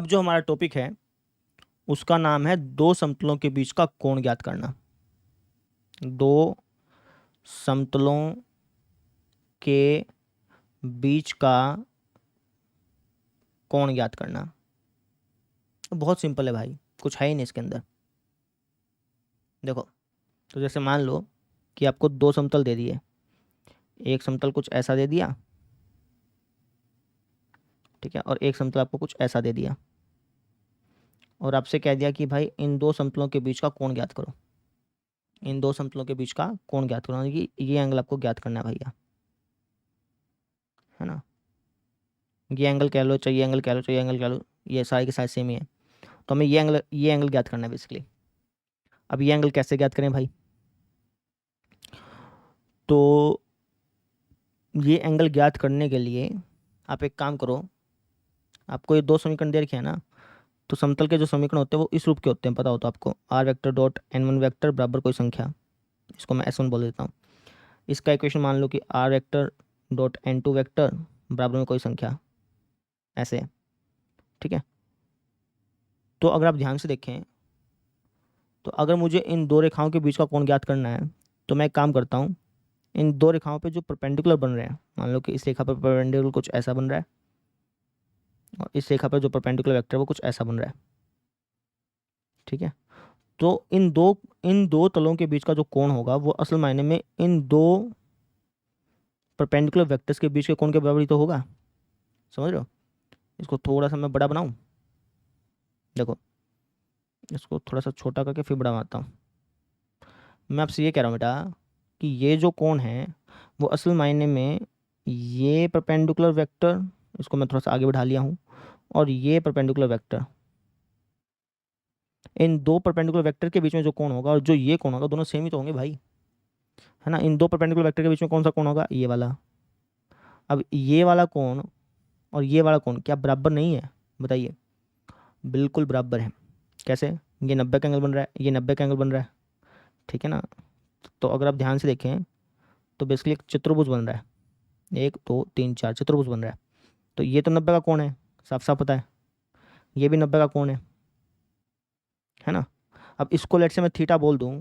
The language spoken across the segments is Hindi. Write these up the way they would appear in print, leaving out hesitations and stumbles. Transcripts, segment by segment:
अब जो हमारा टॉपिक है उसका नाम है दो समतलों के बीच का कोण ज्ञात करना। दो समतलों के बीच का कोण ज्ञात करना तो बहुत सिंपल है भाई, कुछ है ही नहीं इसके अंदर। देखो, तो जैसे मान लो कि आपको दो समतल दे दिए। एक समतल कुछ ऐसा दे दिया, ठीक है, और एक समतल आपको कुछ ऐसा दे दिया, और आपसे कह दिया कि भाई इन दो समतलों के बीच का कोण ज्ञात करो। इन दो समतलों के बीच का कोण ज्ञात करो, यानी कि ये एंगल आपको ज्ञात करना है भैया, है ना। ये एंगल कह लो, चाहिए एंगल कह लो, चाहिए एंगल कह लो, ये सारे के सारे सेम ही है। तो हमें ये एंगल ज्ञात करना है बेसिकली। अब ये एंगल कैसे ज्ञात करें भाई? तो ये एंगल ज्ञात करने के लिए आप एक काम करो। आपको ये दो समीकरण दे रखे हैं ना, तो समतल के जो समीकरण होते हैं वो इस रूप के होते हैं, पता हो तो आपको। R vector dot n one vector बराबर कोई संख्या, इसको मैं एस वन बोल देता हूँ। इसका इक्वेशन मान लो कि r vector dot n two vector बराबर में कोई संख्या, ऐसे है, ठीक है। तो अगर आप ध्यान से देखें, तो अगर मुझे इन दो रेखाओं के बीच का कोण ज्ञात करना है, तो मैं एक काम करता हूँ। इन दो रेखाओं पे जो परपेंडिकुलर बन रहे हैं, मान लो कि इस रेखा पर परपेंडिकुलर कुछ ऐसा बन रहा है, और इस रेखा पर जो परपेंडिकुलर वेक्टर है वो कुछ ऐसा बन रहा है, ठीक है। तो इन दो तलों के बीच का जो कोण होगा वो असल मायने में इन दो परपेंडिकुलर वेक्टर्स के बीच के कोण के बराबर ही तो होगा। समझ रहे हो? इसको थोड़ा सा मैं बड़ा बनाऊं। देखो, इसको थोड़ा सा छोटा करके फिर बड़ा बनाता हूँ। मैं आपसे ये कह रहा हूँ बेटा कि ये जो कोण है वो असल मायने में ये परपेंडिकुलर वेक्टर, इसको मैं थोड़ा सा आगे बढ़ा लिया हूँ, और ये परपेंडिकुलर वेक्टर, इन दो परपेंडिकुलर वेक्टर के बीच में जो कोण होगा और जो ये कोण होगा, दोनों सेम ही तो होंगे भाई, है ना। इन दो परपेंडिकुलर वेक्टर के बीच में कौन सा कोण होगा? ये वाला। अब ये वाला कोण और ये वाला कोण क्या बराबर नहीं है? बताइए। बिल्कुल बराबर है। कैसे? ये 90 का एंगल बन रहा है, ये 90 का एंगल बन रहा है, ठीक है ना। तो अगर आप ध्यान से देखें तो बेसिकली एक चतुर्भुज बन रहा है, 1 2 3 4 चतुर्भुज बन रहा है। तो ये तो 90 का कोण है, साफ साफ पता है। ये भी 90 का कोण है ना। अब इसको लेट से मैं थीटा बोल दूं,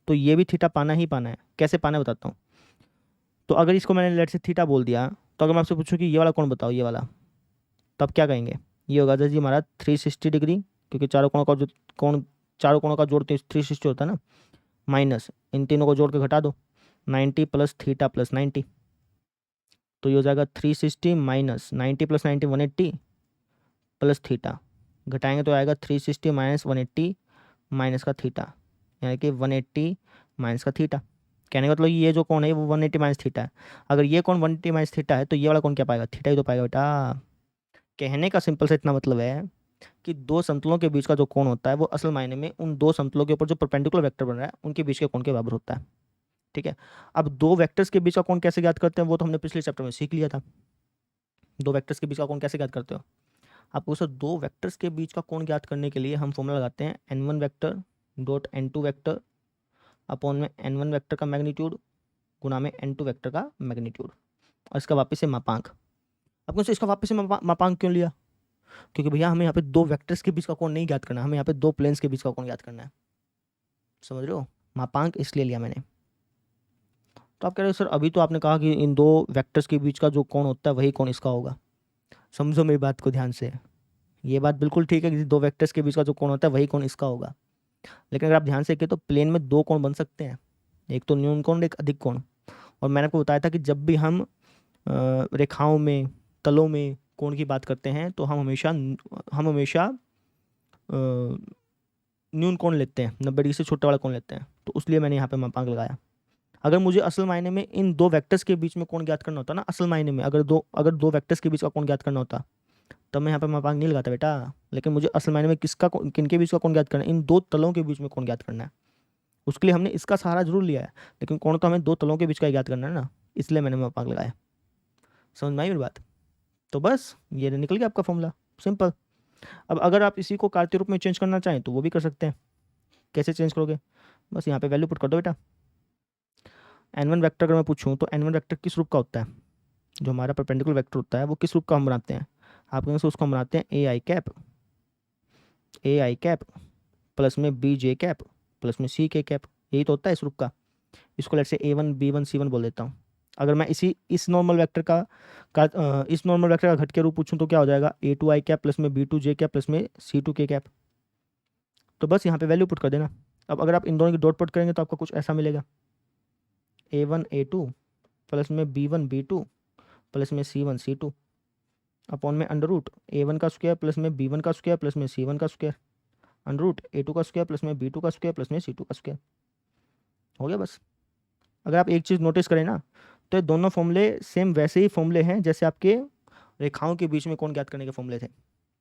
तो ये भी थीटा पाना ही पाना है। कैसे पाना है बताता हूँ। तो अगर इसको मैंने लेट से थीटा बोल दिया, तो अगर मैं आपसे पूछूं कि ये वाला कोण बताओ, ये वाला, तब क्या कहेंगे? ये होगा जी हमारा 360 डिग्री, क्योंकि चारों कोणों का जो कोण, चारों कोणों का जोड़ 360 होता है ना, माइनस इन तीनों को जोड़ के घटा दो, 90 प्लस थीटा प्लस 90। तो ये हो जाएगा 360 माइनस 90 प्लस 90 180 प्लस थीटा, घटाएंगे तो आएगा 360 माइनस 180 माइनस का थीटा, यानी कि 180 माइनस का थीटा। कहने का मतलब ये जो कोण है वो 180 माइनस थीटा है। अगर ये कोण 180 माइनस थीटा है तो ये वाला कोण क्या पाएगा? थीटा ही तो पाएगा बेटा। कहने का सिंपल से इतना मतलब है कि दो समतलों के बीच का जो कोण होता है वो असल मायने में उन दो समतलों के ऊपर जो परपेंडिकुलर वेक्टर बन रहा है उनके बीच के कोण के बराबर होता है, ठीक है। अब दो वेक्टर्स के बीच का कोण कैसे ज्ञात करते हैं वो तो हमने पिछले चैप्टर में सीख लिया था। दो वेक्टर्स के बीच का कोण कैसे ज्ञात करते हो? आपको सर दो वेक्टर्स के बीच का कोण ज्ञात करने के लिए हम फॉर्मूला लगाते हैं n1 vector dot n2 vector upon में n1 वेक्टर का मैग्नीट्यूड गुणा में n2 वेक्टर का मैग्नीट्यूड, और इसका वापस से मापांक। आपको सर इसका वापस से मापांक क्यों लिया? क्योंकि भैया हमें यहाँ पे दो वेक्टर्स के बीच का कोण नहीं ज्ञात करना, हमें यहाँ पे दो प्लेन्स के बीच का कोण ज्ञात करना है। समझ रहे हो? मापांक इसलिए लिया मैंने। तो आप कह रहे हो सर अभी तो आपने कहा कि इन दो वेक्टर्स के बीच का जो कोण होता है वही कोण इसका होगा। समझो मेरी बात को ध्यान से, ये बात बिल्कुल ठीक है कि दो वेक्टर्स के बीच का जो कोण होता है वही कोण इसका होगा। लेकिन अगर आप ध्यान से देखें तो प्लेन में दो कोण बन सकते हैं, एक तो न्यून कोण, एक अधिक कोण। और मैंने आपको बताया था कि जब भी हम रेखाओं में, तलों में कोण की बात करते हैं तो हम हमेशा न्यून कोण लेते हैं, 90 डिग्री से छोटा वाला कोण लेते हैं। तो उसलिए मैंने यहाँ पे मापांक लगाया। अगर मुझे असल मायने में इन दो वेक्टर्स के बीच में कोण ज्ञात करना होता ना, असल मायने में अगर दो वेक्टर्स के बीच का कोण ज्ञात करना होता, तब मैं यहाँ पे मापांक नहीं लगाता बेटा। लेकिन मुझे असल मायने में किनके बीच का कोण ज्ञात करना है? इन दो तलों के बीच में कोण ज्ञात करना है। उसके लिए हमने इसका सहारा जरूर लिया है, लेकिन कोण तो हमें दो तलों के बीच का ही ज्ञात करना है ना, इसलिए मैंने मापांक लगाया। समझ में आई मेरी बात? तो बस ये निकल गया आपका फॉर्मूला, सिंपल। अब अगर आप इसी को कार्तीय रूप में चेंज करना चाहें तो वो भी कर सकते हैं। कैसे चेंज करोगे? बस यहाँ पे वैल्यू पुट कर दो बेटा। n1 वेक्टर अगर मैं पूछूं तो n1 वेक्टर किस रूप का होता है? जो हमारा परपेंडिकुलर वेक्टर होता है वो किस रूप का हम बनाते हैं? आप कहेंगे उसको हम बनाते हैं ए आई कैप। ए आई कैप प्लस में बी जे कैप प्लस में सी के कैप, यही तो होता है इस रूप का। इसको लेट से A1 B1 C1 बोल देता हूँ। अगर मैं इस नॉर्मल वेक्टर इस नॉर्मल वेक्टर का घटके रूप पूछूं तो क्या हो जाएगा, A2 I कैप प्लस में B2 J कैप प्लस में C2 K कैप। तो बस यहाँ पे वैल्यू पुट कर देना। अब अगर आप इन दोनों की डॉट पुट करेंगे तो आपको कुछ ऐसा मिलेगा, A1 A2 प्लस में B1 B2 प्लस में C1 C2 अपॉन में अंडर रूट A1 का स्क्वायर प्लस में B1 का स्क्वायर प्लस में C1 का स्क्वायर अंडर रूट A2 का स्क्वायर प्लस में B2 का स्क्वायर प्लस में C2 का स्क्वायर। हो गया बस। अगर आप एक चीज़ नोटिस करें ना, तो ये दोनों फॉर्मूले सेम वैसे ही फॉर्मूले हैं जैसे आपके रेखाओं के बीच में कोण ज्ञात करने के फॉर्मूले थे,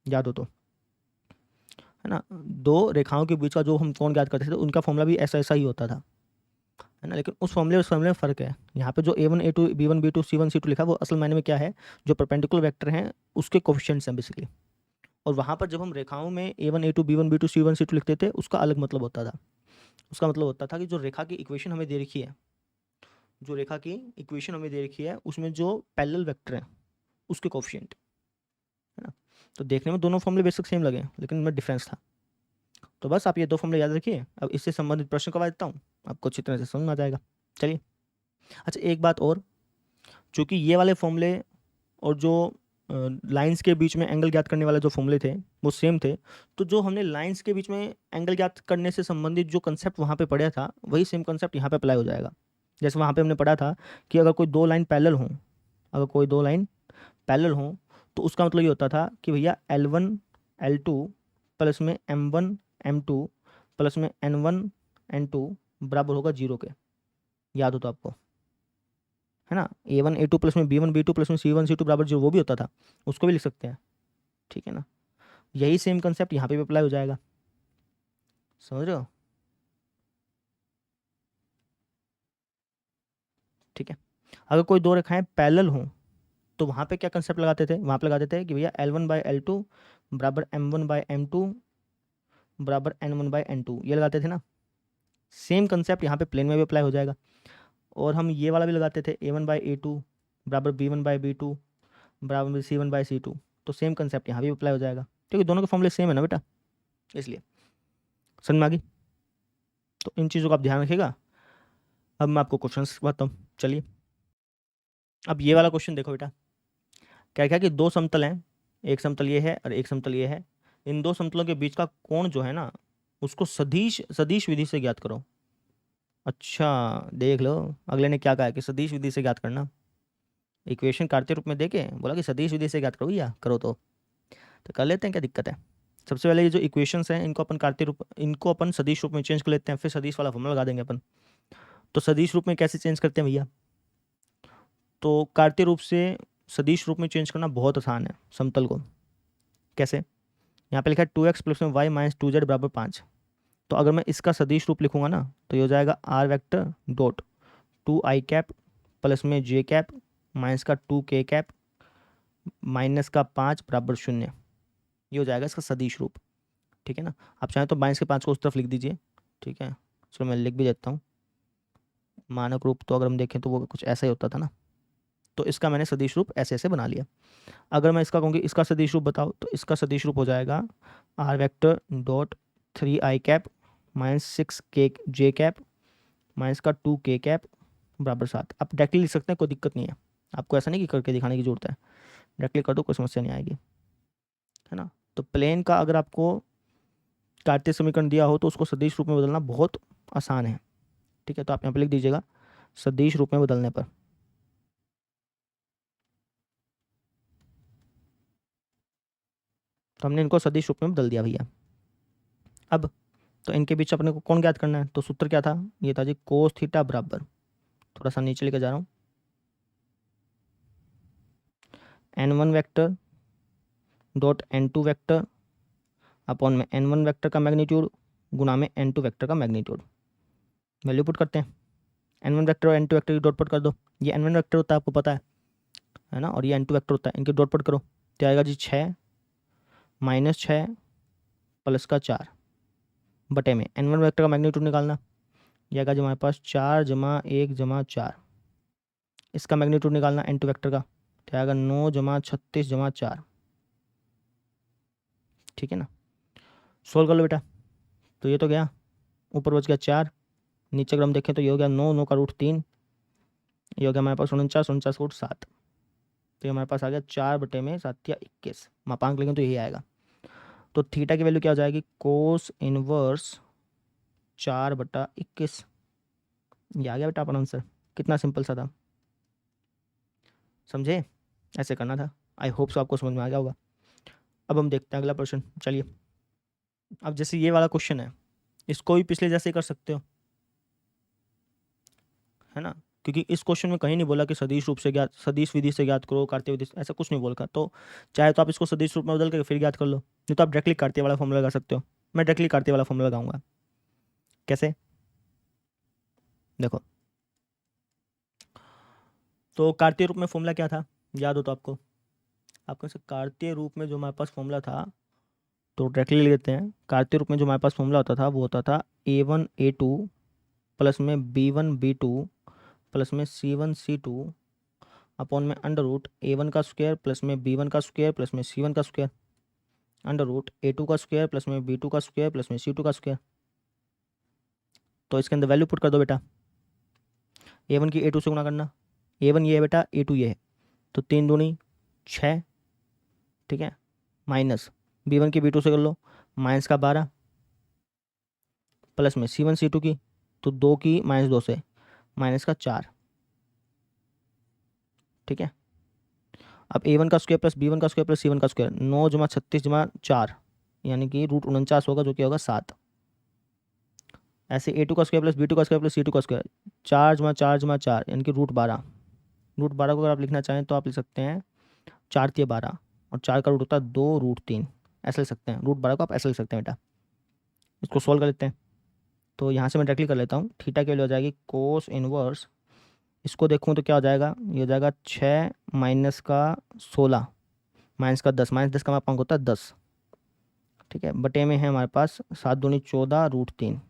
याद हो तो, है ना। दो रेखाओं के बीच का जो हम कोण ज्ञात करते थे उनका फॉर्मूला भी ऐसा ऐसा ही होता था, है ना। लेकिन उस फॉर्मूले में फ़र्क है। यहाँ पे जो A1 A2 B1 B2 C1 C2 लिखा है वो असल मायने में क्या है, जो परपेंडिकुलर वेक्टर हैं उसके कोफिशिएंट्स हैं बेसिकली। और वहाँ पर जब हम रेखाओं में A1 A2 B1 B2 C1 C2 लिखते थे उसका अलग मतलब होता था। उसका मतलब होता था कि जो रेखा की इक्वेशन हमें दे रखी है, जो रेखा की इक्वेशन हमें दे रखी है उसमें जो पैरेलल वेक्टर हैं उसके कोफिशिएंट, है ना। तो देखने में दोनों फॉर्मूले बेसिक सेम लगे लेकिन इनमें डिफरेंस था। तो बस आप ये दो फॉर्मूले याद रखिए। अब इससे संबंधित प्रश्न करवा देता हूँ, आपको अच्छी तरह से समझ में आ जाएगा। चलिए, अच्छा एक बात और, चूँकि ये वाले फॉर्मूले और जो लाइंस के बीच में एंगल ज्ञात करने वाले जो फॉर्मूले थे वो सेम थे, तो जो हमने लाइंस के बीच में एंगल ज्ञात करने से संबंधित जो कंसेप्ट वहाँ पे पढ़ा था वही सेम कंसेप्ट यहाँ पे अप्लाई हो जाएगा। जैसे वहाँ पे हमने पढ़ा था कि अगर कोई दो लाइन पैरेलल हों, अगर कोई दो लाइन पैरेलल हों तो उसका मतलब ये होता था कि भैया L1 L2 प्लस में M1 M2 प्लस में N1 N2 बराबर होगा 0 के, याद हो तो आपको, है ना। A1 A2 प्लस में B1 B2 प्लस में C1 C2 बराबर 0 वो भी होता था, उसको भी लिख सकते हैं, ठीक है ना। यही सेम कंसेप्ट यहाँ पे भी अप्लाई हो जाएगा, समझ रहे हो, ठीक है। अगर कोई दो रेखाएं पैरेलल हों तो वहाँ पे क्या कंसेप्ट लगाते थे, वहाँ पे लगाते थे कि भैया L1/L2 बराबर M1/M2 बराबर N1/N2, ये लगाते थे ना। सेम कंसेप्ट यहाँ पे प्लेन में भी अप्लाई हो जाएगा। और हम ये वाला भी लगाते थे A1/A2 बराबर B1/B2 बराबर C1/C2, तो सेम कंसेप्ट यहाँ भी अप्लाई हो जाएगा क्योंकि दोनों के फॉर्मूले सेम है ना बेटा, इसलिए। समझ में आ गई। तो इन चीज़ों का आप ध्यान रखिएगा। अब मैं आपको क्वेश्चन बताता हूँ, चलिए। अब ये वाला क्वेश्चन देखो बेटा, क्या क्या कि दो समतल हैं, एक समतल ये है और एक समतल ये है। इन दो समतलों के बीच का कोण जो है ना उसको सदिश सदिश विधि से ज्ञात करो। अच्छा देख लो, अगले ने क्या कहा है कि सदिश विधि से ज्ञात करना। इक्वेशन कार्तीय रूप में देके बोला कि सदिश विधि से ज्ञात करो या करो, तो कर लेते हैं, क्या दिक्कत है। सबसे पहले ये जो इक्वेशंस हैं इनको अपन कार्तीय रूप, इनको अपन सदिश रूप में चेंज कर लेते हैं, फिर सदिश वाला फॉर्मूला लगा देंगे अपन। तो सदिश रूप में कैसे चेंज करते हैं भैया, तो कार्तीय रूप से सदिश रूप में चेंज करना बहुत आसान है समतल को। कैसे, यहाँ पे लिखा है 2x प्लस में y माइनस 2z बराबर 5। तो अगर मैं इसका सदिश रूप लिखूंगा ना तो ये हो जाएगा r vector dot 2i cap plus में j कैप माइनस का 2k कैप माइनस का 5 बराबर 0, ये हो जाएगा इसका सदिश रूप, ठीक है ना। आप चाहें तो माइनस के 5 को उस तरफ लिख दीजिए, ठीक है। चलो मैं लिख भी देता हूँ। मानक रूप तो अगर हम देखें तो वो कुछ ऐसा ही होता था ना, तो इसका मैंने सदिश रूप ऐसे ऐसे बना लिया। अगर मैं इसका कहूँगी इसका सदिश रूप बताओ, तो इसका सदिश रूप हो जाएगा r vector dot 3i cap minus 6k j cap minus का 2k कैप बराबर 7। आप डायरेक्टली लिख सकते हैं, कोई दिक्कत नहीं है, आपको ऐसा नहीं कि करके दिखाने की जरूरत है, डायरेक्टली कर दो, कोई समस्या नहीं आएगी, है ना। तो प्लेन का अगर आपको कार्तीय समीकरण दिया हो तो उसको सदिश रूप में बदलना बहुत आसान है, ठीक है। तो आप यहाँ पे लिख दीजिएगा सदिश रूप में बदलने पर। तो हमने इनको सदिश रूप में बदल दिया भैया। अब तो इनके बीच अपने को कौन ज्ञात करना है, तो सूत्र क्या था, ये था जी कोस थीटा बराबर, थोड़ा सा नीचे लेकर जा रहा हूँ, n1 vector dot n2 vector upon में n1 वेक्टर का मैग्नीट्यूड गुना में n2 वेक्टर का मैग्नीट्यूड। वैल्यू पुट करते हैं, n1 वेक्टर और n2 वेक्टर की डॉट पुट कर दो। ये n1 वेक्टर होता है आपको पता है ना, और ये n2 वेक्टर होता है, इनकी डॉट पुट करो तो आएगा जी 6 माइनस 6 प्लस का 4 बटे में n1 वेक्टर का मैग्नीट्यूड निकालना, यह आएगा जी हमारे पास 4 जमा 1 जमा 4। इसका मैग्नीट्यूड निकालना n2 वेक्टर का, तो आएगा 9 जमा 36 जमा 4, ठीक है ना। सोल्व कर लो बेटा। तो ये तो गया, ऊपर बच गया 4, नीचे अगर हम देखें तो ये हो गया 9, 9 का रूट 3, ये हो गया हमारे पास 49, 49 रूट 7। तो ये हमारे पास आ गया 4/7 या 21, मापांक लेंगे तो यही आएगा। तो थीटा की वैल्यू क्या हो जाएगी, कोस इनवर्स 4/21। ये आ गया बेटा अपना आंसर। कितना सिंपल सा था, समझे? ऐसे करना था। आई होप सो आपको समझ में आ गया होगा। अब हम देखते हैं अगला प्रश्न। चलिए, अब जैसे ये वाला क्वेश्चन है, इसको भी पिछले जैसे ही कर सकते हो, है ना, क्योंकि इस क्वेश्चन में कहीं नहीं बोला कि सदिश रूप से ज्ञात, सदिश विधि से ज्ञात करो, कार्तीय विधि से, ऐसा कुछ नहीं बोला। तो चाहे तो आप इसको सदिश रूप में बदल के फिर ज्ञात कर लो, नहीं तो आप डायरेक्टली कार्तीय वाला फॉर्मूला लगा सकते हो। मैं डायरेक्टली कार्तीय वाला फॉर्मूला लगाऊंगा। कैसे, देखो, तो कार्तीय रूप में फॉर्मूला क्या था, याद हो तो आपको, आपके से कार्तीय रूप में जो हमारे पास फॉर्मूला था, तो डायरेक्टली ले लेते हैं। कार्तीय रूप में जो हमारे पास फॉर्मूला होता था वो होता था A1 A2 प्लस में B1 B2 प्लस में C1 C2 अपॉन में अंडर रूट A1 का स्क्वायर प्लस में B1 का स्क्वायर प्लस में C1 का स्क्वायर अंडर रूट A2 का स्क्वायर प्लस में B2 का स्क्वायर प्लस में C2 का स्क्वायर। तो इसके अंदर वैल्यू पुट कर दो बेटा। A1 की A2 से गुणा करना, A1 ये है बेटा, A2 ये है, तो 3 दूनी 6, ठीक है, माइनस B1 की B2 से कर लो, माइनस का 12 प्लस में C1 C2 की, तो 2 की -2 से माइनस का 4, ठीक है। अब A1 का स्क्वायर प्लस B1 का स्क्वायर प्लस C1 का स्क्वायर, 9 जमा 36 जमा 4 यानी कि रूट 49 होगा, जो कि होगा 7। ऐसे A2 का स्क्वायर प्लस B2 का स्क्वायर प्लस C2 का स्क्वायर, 4 जमा 4 जमा 4 यानी कि रूट 12। रूट 12 को अगर आप लिखना चाहें तो आप लिख सकते हैं 4 × 12, और 4 का रूट होता है 2 रूट 3, ऐसे लिख सकते हैं। रूट 12 को आप ऐसे लिख सकते हैं बेटा। इसको सॉल्व कर लेते हैं। तो यहाँ से मैं डायरेक्टली कर लेता हूँ। थीटा की वैल्यू हो जाएगी कोस इनवर्स, इसको देखूँ तो क्या हो जाएगा, ये हो जाएगा 6 माइनस का 16 माइनस का 10, -10 का मापांक होता है 10, ठीक है, बटे में है हमारे पास 7 दूनी 14 रूट 3।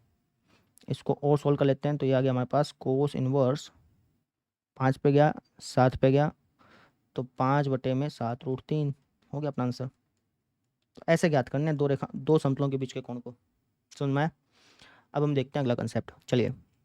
इसको और सोल्व कर लेते हैं। तो ये आ गया हमारे पास कोस इनवर्स 5 पे गया 7 पे गया, तो 5/7 रूट 3 हो गया अपना आंसर। तो ऐसे ज्ञात करने हैं दो समतलों के बीच के कोण को। समझ में आया? अब हम देखते हैं अगला कंसेप्ट। चलिए,